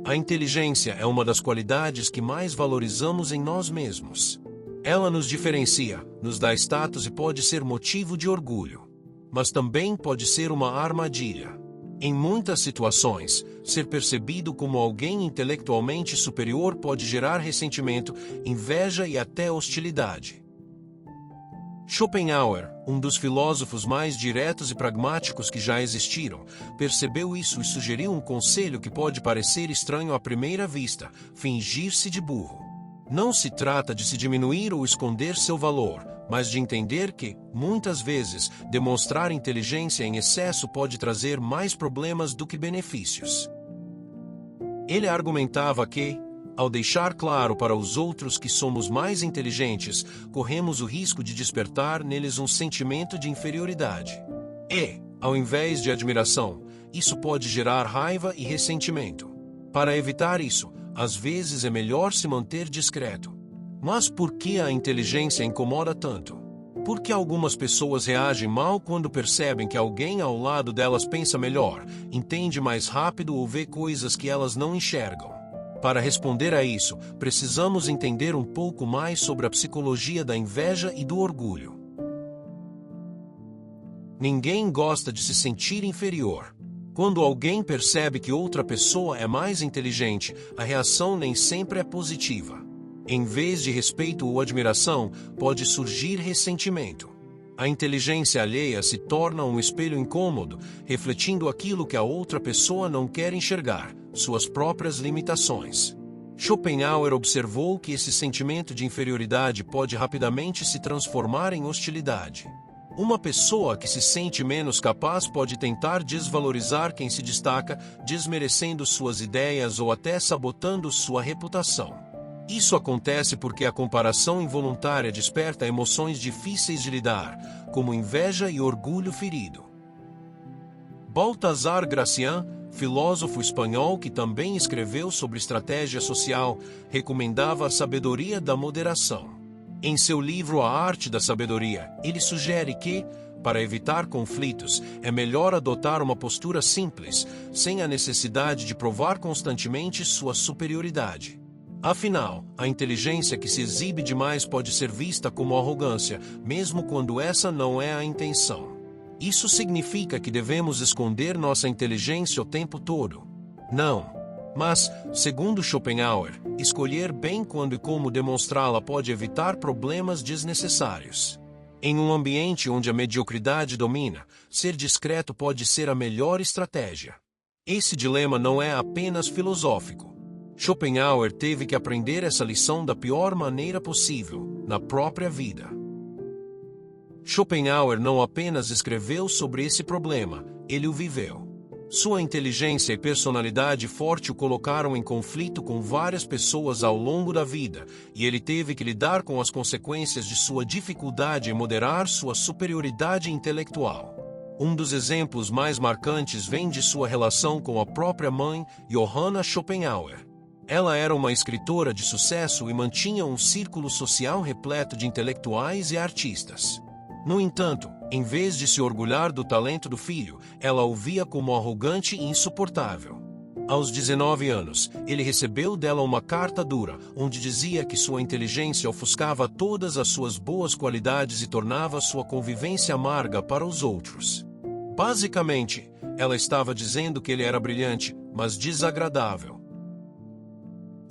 A inteligência é uma das qualidades que mais valorizamos em nós mesmos. Ela nos diferencia, nos dá status e pode ser motivo de orgulho. Mas também pode ser uma armadilha. Em muitas situações, ser percebido como alguém intelectualmente superior pode gerar ressentimento, inveja e até hostilidade. Schopenhauer, um dos filósofos mais diretos e pragmáticos que já existiram, percebeu isso e sugeriu um conselho que pode parecer estranho à primeira vista: fingir-se de burro. Não se trata de se diminuir ou esconder seu valor, mas de entender que, muitas vezes, demonstrar inteligência em excesso pode trazer mais problemas do que benefícios. Ele argumentava que, ao deixar claro para os outros que somos mais inteligentes, corremos o risco de despertar neles um sentimento de inferioridade. E, ao invés de admiração, isso pode gerar raiva e ressentimento. Para evitar isso, às vezes é melhor se manter discreto. Mas por que a inteligência incomoda tanto? Por que algumas pessoas reagem mal quando percebem que alguém ao lado delas pensa melhor, entende mais rápido ou vê coisas que elas não enxergam? Para responder a isso, precisamos entender um pouco mais sobre a psicologia da inveja e do orgulho. Ninguém gosta de se sentir inferior. Quando alguém percebe que outra pessoa é mais inteligente, a reação nem sempre é positiva. Em vez de respeito ou admiração, pode surgir ressentimento. A inteligência alheia se torna um espelho incômodo, refletindo aquilo que a outra pessoa não quer enxergar, suas próprias limitações. Schopenhauer observou que esse sentimento de inferioridade pode rapidamente se transformar em hostilidade. Uma pessoa que se sente menos capaz pode tentar desvalorizar quem se destaca, desmerecendo suas ideias ou até sabotando sua reputação. Isso acontece porque a comparação involuntária desperta emoções difíceis de lidar, como inveja e orgulho ferido. Baltasar Gracián, filósofo espanhol que também escreveu sobre estratégia social, recomendava a sabedoria da moderação. Em seu livro A Arte da Sabedoria, ele sugere que, para evitar conflitos, é melhor adotar uma postura simples, sem a necessidade de provar constantemente sua superioridade. Afinal, a inteligência que se exibe demais pode ser vista como arrogância, mesmo quando essa não é a intenção. Isso significa que devemos esconder nossa inteligência o tempo todo? Não. Mas, segundo Schopenhauer, escolher bem quando e como demonstrá-la pode evitar problemas desnecessários. Em um ambiente onde a mediocridade domina, ser discreto pode ser a melhor estratégia. Esse dilema não é apenas filosófico. Schopenhauer teve que aprender essa lição da pior maneira possível, na própria vida. Schopenhauer não apenas escreveu sobre esse problema, ele o viveu. Sua inteligência e personalidade forte o colocaram em conflito com várias pessoas ao longo da vida, e ele teve que lidar com as consequências de sua dificuldade em moderar sua superioridade intelectual. Um dos exemplos mais marcantes vem de sua relação com a própria mãe, Johanna Schopenhauer. Ela era uma escritora de sucesso e mantinha um círculo social repleto de intelectuais e artistas. No entanto, em vez de se orgulhar do talento do filho, ela o via como arrogante e insuportável. Aos 19 anos, ele recebeu dela uma carta dura, onde dizia que sua inteligência ofuscava todas as suas boas qualidades e tornava sua convivência amarga para os outros. Basicamente, ela estava dizendo que ele era brilhante, mas desagradável.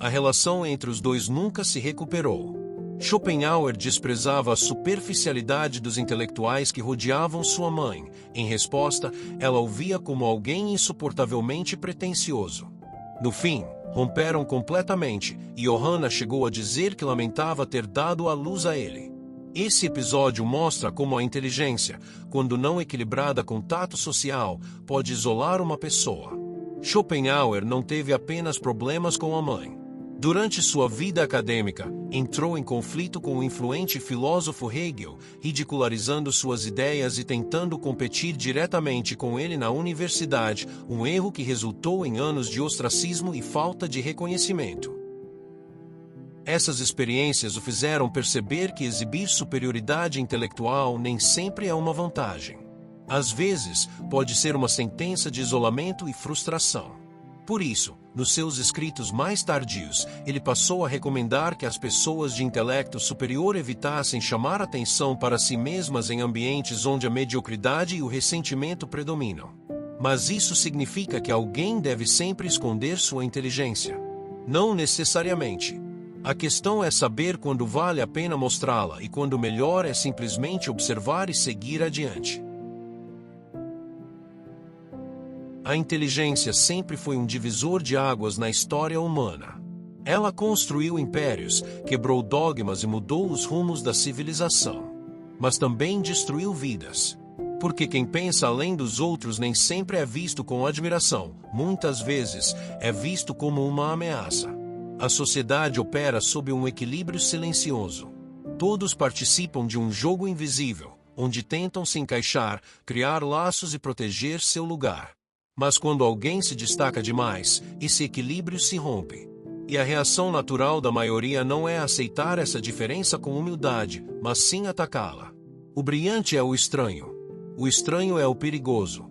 A relação entre os dois nunca se recuperou. Schopenhauer desprezava a superficialidade dos intelectuais que rodeavam sua mãe. Em resposta, ela o via como alguém insuportavelmente pretensioso. No fim, romperam completamente, e Johanna chegou a dizer que lamentava ter dado a luz a ele. Esse episódio mostra como a inteligência, quando não equilibrada com tato social, pode isolar uma pessoa. Schopenhauer não teve apenas problemas com a mãe. Durante sua vida acadêmica, entrou em conflito com o influente filósofo Hegel, ridicularizando suas ideias e tentando competir diretamente com ele na universidade, um erro que resultou em anos de ostracismo e falta de reconhecimento. Essas experiências o fizeram perceber que exibir superioridade intelectual nem sempre é uma vantagem. Às vezes, pode ser uma sentença de isolamento e frustração. Por isso, nos seus escritos mais tardios, ele passou a recomendar que as pessoas de intelecto superior evitassem chamar atenção para si mesmas em ambientes onde a mediocridade e o ressentimento predominam. Mas isso significa que alguém deve sempre esconder sua inteligência? Não necessariamente. A questão é saber quando vale a pena mostrá-la e quando melhor é simplesmente observar e seguir adiante. A inteligência sempre foi um divisor de águas na história humana. Ela construiu impérios, quebrou dogmas e mudou os rumos da civilização. Mas também destruiu vidas. Porque quem pensa além dos outros nem sempre é visto com admiração, muitas vezes é visto como uma ameaça. A sociedade opera sob um equilíbrio silencioso. Todos participam de um jogo invisível, onde tentam se encaixar, criar laços e proteger seu lugar. Mas quando alguém se destaca demais, esse equilíbrio se rompe. E a reação natural da maioria não é aceitar essa diferença com humildade, mas sim atacá-la. O brilhante é o estranho. O estranho é o perigoso.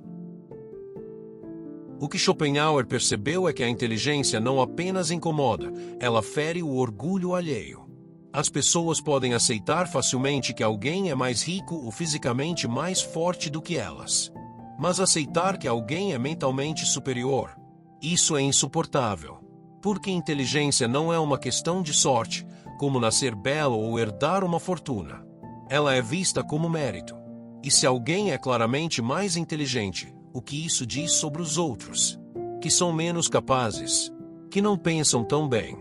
O que Schopenhauer percebeu é que a inteligência não apenas incomoda, ela fere o orgulho alheio. As pessoas podem aceitar facilmente que alguém é mais rico ou fisicamente mais forte do que elas. Mas aceitar que alguém é mentalmente superior, isso é insuportável. Porque inteligência não é uma questão de sorte, como nascer belo ou herdar uma fortuna. Ela é vista como mérito. E se alguém é claramente mais inteligente, o que isso diz sobre os outros? Que são menos capazes, que não pensam tão bem.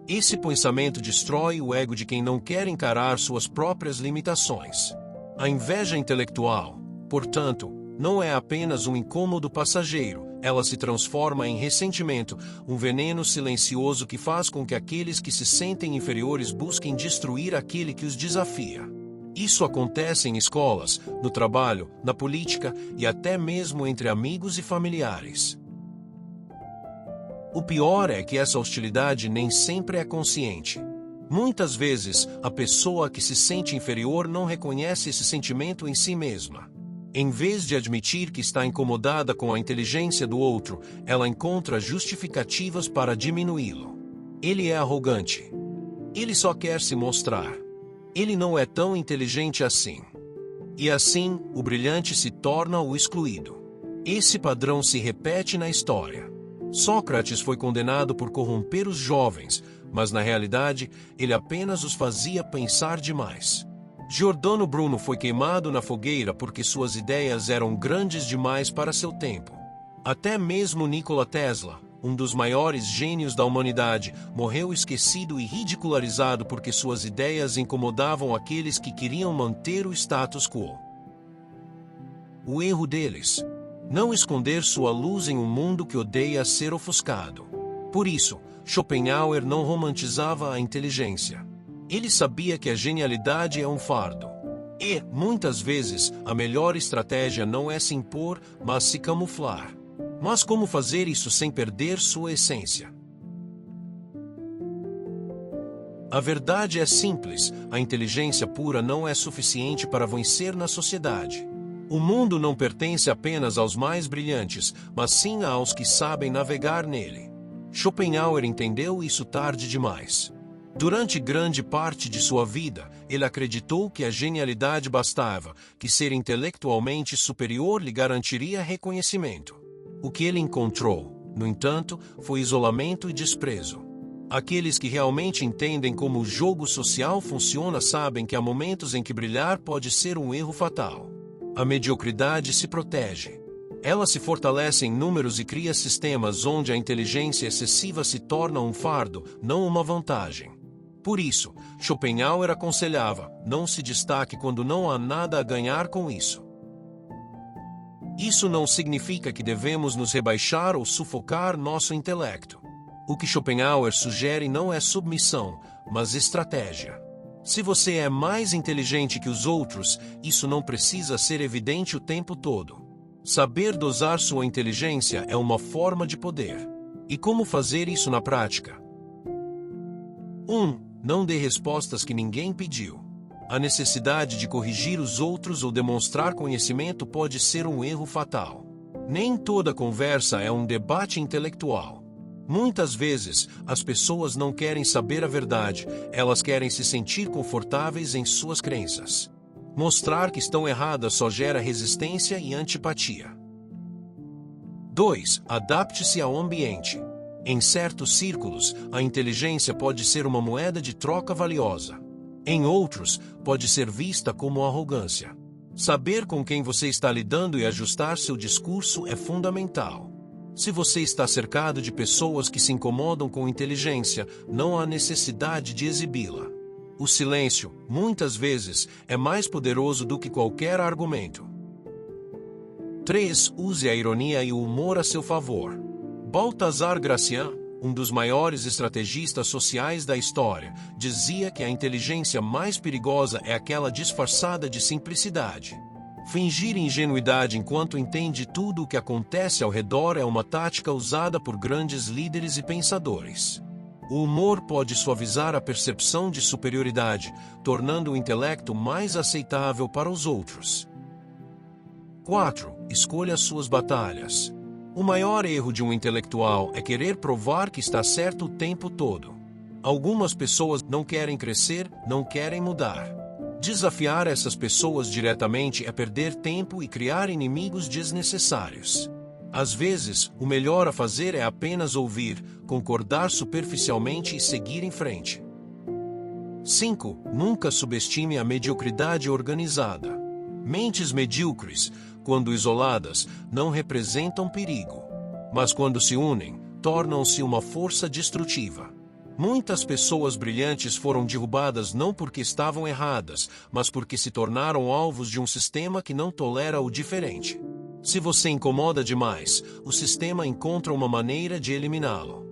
Esse pensamento destrói o ego de quem não quer encarar suas próprias limitações. A inveja intelectual, portanto, não é apenas um incômodo passageiro, ela se transforma em ressentimento, um veneno silencioso que faz com que aqueles que se sentem inferiores busquem destruir aquele que os desafia. Isso acontece em escolas, no trabalho, na política e até mesmo entre amigos e familiares. O pior é que essa hostilidade nem sempre é consciente. Muitas vezes, a pessoa que se sente inferior não reconhece esse sentimento em si mesma. Em vez de admitir que está incomodada com a inteligência do outro, ela encontra justificativas para diminuí-lo. Ele é arrogante. Ele só quer se mostrar. Ele não é tão inteligente assim. E assim, o brilhante se torna o excluído. Esse padrão se repete na história. Sócrates foi condenado por corromper os jovens, mas na realidade, ele apenas os fazia pensar demais. Giordano Bruno foi queimado na fogueira porque suas ideias eram grandes demais para seu tempo. Até mesmo Nikola Tesla, um dos maiores gênios da humanidade, morreu esquecido e ridicularizado porque suas ideias incomodavam aqueles que queriam manter o status quo. O erro deles: não esconder sua luz em um mundo que odeia ser ofuscado. Por isso, Schopenhauer não romantizava a inteligência. Ele sabia que a genialidade é um fardo. E, muitas vezes, a melhor estratégia não é se impor, mas se camuflar. Mas como fazer isso sem perder sua essência? A verdade é simples: a inteligência pura não é suficiente para vencer na sociedade. O mundo não pertence apenas aos mais brilhantes, mas sim aos que sabem navegar nele. Schopenhauer entendeu isso tarde demais. Durante grande parte de sua vida, ele acreditou que a genialidade bastava, que ser intelectualmente superior lhe garantiria reconhecimento. O que ele encontrou, no entanto, foi isolamento e desprezo. Aqueles que realmente entendem como o jogo social funciona sabem que há momentos em que brilhar pode ser um erro fatal. A mediocridade se protege. Ela se fortalece em números e cria sistemas onde a inteligência excessiva se torna um fardo, não uma vantagem. Por isso, Schopenhauer aconselhava: não se destaque quando não há nada a ganhar com isso. Isso não significa que devemos nos rebaixar ou sufocar nosso intelecto. O que Schopenhauer sugere não é submissão, mas estratégia. Se você é mais inteligente que os outros, isso não precisa ser evidente o tempo todo. Saber dosar sua inteligência é uma forma de poder. E como fazer isso na prática? 1. Não dê respostas que ninguém pediu. A necessidade de corrigir os outros ou demonstrar conhecimento pode ser um erro fatal. Nem toda conversa é um debate intelectual. Muitas vezes, as pessoas não querem saber a verdade, elas querem se sentir confortáveis em suas crenças. Mostrar que estão erradas só gera resistência e antipatia. 2. Adapte-se ao ambiente. Em certos círculos, a inteligência pode ser uma moeda de troca valiosa. Em outros, pode ser vista como arrogância. Saber com quem você está lidando e ajustar seu discurso é fundamental. Se você está cercado de pessoas que se incomodam com inteligência, não há necessidade de exibi-la. O silêncio, muitas vezes, é mais poderoso do que qualquer argumento. 3. Use a ironia e o humor a seu favor. Balthazar Gracian, um dos maiores estrategistas sociais da história, dizia que a inteligência mais perigosa é aquela disfarçada de simplicidade. Fingir ingenuidade enquanto entende tudo o que acontece ao redor é uma tática usada por grandes líderes e pensadores. O humor pode suavizar a percepção de superioridade, tornando o intelecto mais aceitável para os outros. 4. Escolha suas batalhas. O maior erro de um intelectual é querer provar que está certo o tempo todo. Algumas pessoas não querem crescer, não querem mudar. Desafiar essas pessoas diretamente é perder tempo e criar inimigos desnecessários. Às vezes, o melhor a fazer é apenas ouvir, concordar superficialmente e seguir em frente. 5. Nunca subestime a mediocridade organizada. Mentes medíocres, quando isoladas, não representam perigo. Mas quando se unem, tornam-se uma força destrutiva. Muitas pessoas brilhantes foram derrubadas não porque estavam erradas, mas porque se tornaram alvos de um sistema que não tolera o diferente. Se você incomoda demais, o sistema encontra uma maneira de eliminá-lo.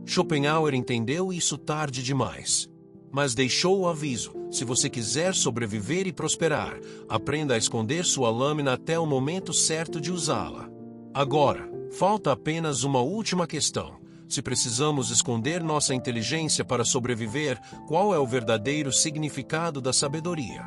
Schopenhauer entendeu isso tarde demais. Mas deixou o aviso: se você quiser sobreviver e prosperar, aprenda a esconder sua lâmina até o momento certo de usá-la. Agora, falta apenas uma última questão. Se precisamos esconder nossa inteligência para sobreviver, qual é o verdadeiro significado da sabedoria?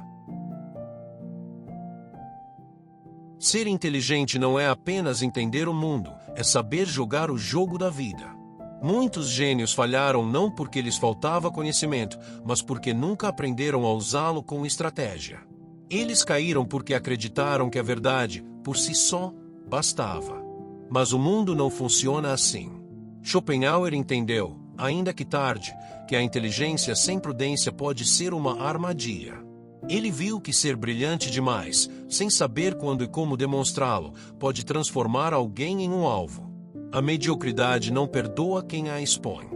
Ser inteligente não é apenas entender o mundo, é saber jogar o jogo da vida. Muitos gênios falharam não porque lhes faltava conhecimento, mas porque nunca aprenderam a usá-lo com estratégia. Eles caíram porque acreditaram que a verdade, por si só, bastava. Mas o mundo não funciona assim. Schopenhauer entendeu, ainda que tarde, que a inteligência sem prudência pode ser uma armadilha. Ele viu que ser brilhante demais, sem saber quando e como demonstrá-lo, pode transformar alguém em um alvo. A mediocridade não perdoa quem a expõe.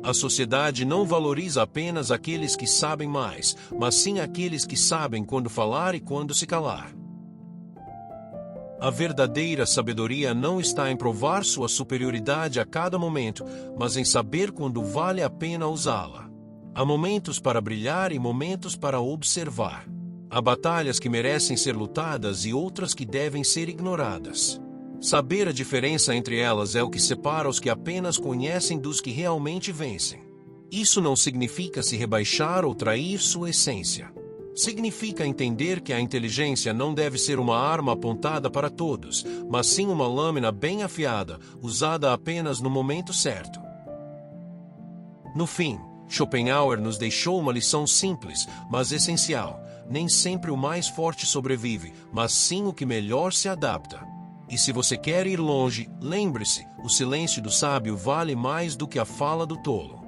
A sociedade não valoriza apenas aqueles que sabem mais, mas sim aqueles que sabem quando falar e quando se calar. A verdadeira sabedoria não está em provar sua superioridade a cada momento, mas em saber quando vale a pena usá-la. Há momentos para brilhar e momentos para observar. Há batalhas que merecem ser lutadas e outras que devem ser ignoradas. Saber a diferença entre elas é o que separa os que apenas conhecem dos que realmente vencem. Isso não significa se rebaixar ou trair sua essência. Significa entender que a inteligência não deve ser uma arma apontada para todos, mas sim uma lâmina bem afiada, usada apenas no momento certo. No fim, Schopenhauer nos deixou uma lição simples, mas essencial. Nem sempre o mais forte sobrevive, mas sim o que melhor se adapta. E se você quer ir longe, lembre-se, o silêncio do sábio vale mais do que a fala do tolo.